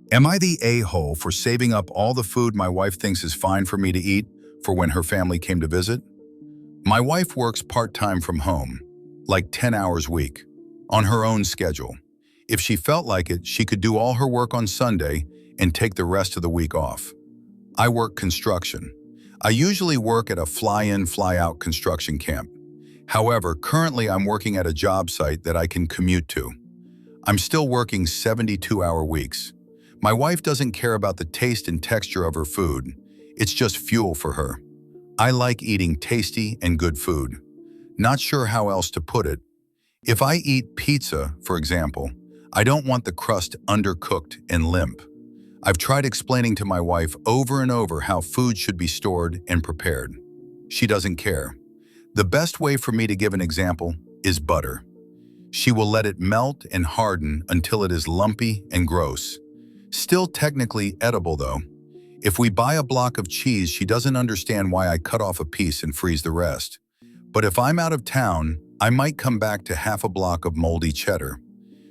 Am I the a-hole for saving up all the food my wife thinks is fine for me to eat for when her family came to visit? My wife works part-time from home, like 10 hours a week, on her own schedule. If she felt like it, she could do all her work on Sunday and take the rest of the week off. I work construction. I usually work at a fly-in, fly-out construction camp. However, currently I'm working at a job site that I can commute to. I'm still working 72-hour weeks. My wife doesn't care about the taste and texture of her food. It's just fuel for her. I like eating tasty and good food. Not sure how else to put it. If I eat pizza, for example, I don't want the crust undercooked and limp. I've tried explaining to my wife over and over how food should be stored and prepared. She doesn't care. The best way for me to give an example is butter. She will let it melt and harden until it is lumpy and gross. Still technically edible though. If we buy a block of cheese, she doesn't understand why I cut off a piece and freeze the rest. But if I'm out of town, I might come back to half a block of moldy cheddar.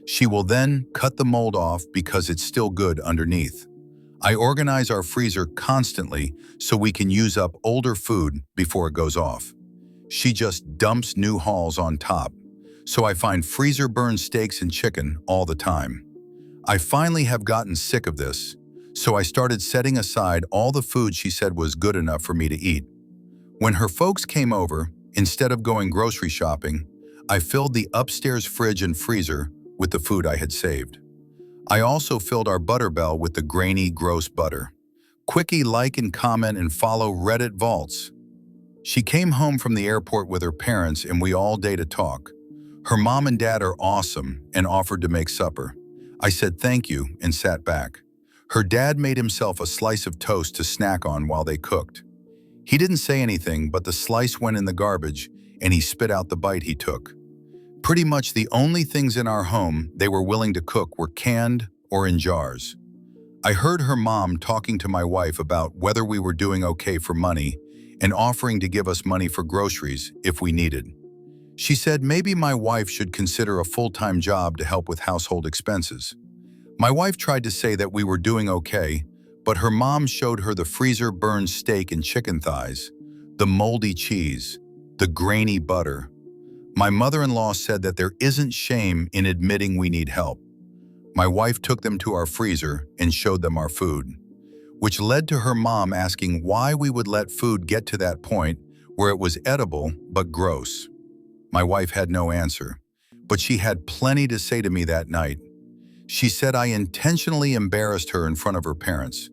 She will then cut the mold off because it's still good underneath. I organize our freezer constantly so we can use up older food before it goes off. She just dumps new hauls on top, so I find freezer-burned steaks and chicken all the time. I finally have gotten sick of this, so I started setting aside all the food she said was good enough for me to eat. When her folks came over, instead of going grocery shopping, I filled the upstairs fridge and freezer with the food I had saved. I also filled our butter bell with the grainy, gross butter. Quickie, like and comment and follow Reddit Vaults. She came home from the airport with her parents and we all day to talk. Her mom and dad are awesome and offered to make supper. I said thank you and sat back. Her dad made himself a slice of toast to snack on while they cooked. He didn't say anything, but the slice went in the garbage and he spit out the bite he took. Pretty much the only things in our home they were willing to cook were canned or in jars. I heard her mom talking to my wife about whether we were doing okay for money and offering to give us money for groceries if we needed. She said maybe my wife should consider a full-time job to help with household expenses. My wife tried to say that we were doing okay, but her mom showed her the freezer-burned steak and chicken thighs, the moldy cheese, the grainy butter. My mother-in-law said that there isn't shame in admitting we need help. My wife took them to our freezer and showed them our food, which led to her mom asking why we would let food get to that point where it was edible but gross. My wife had no answer, but she had plenty to say to me that night. She said I intentionally embarrassed her in front of her parents.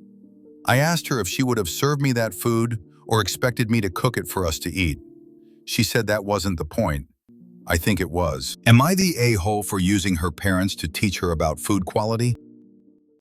I asked her if she would have served me that food or expected me to cook it for us to eat. She said that wasn't the point. I think it was. Am I the a-hole for using her parents to teach her about food quality?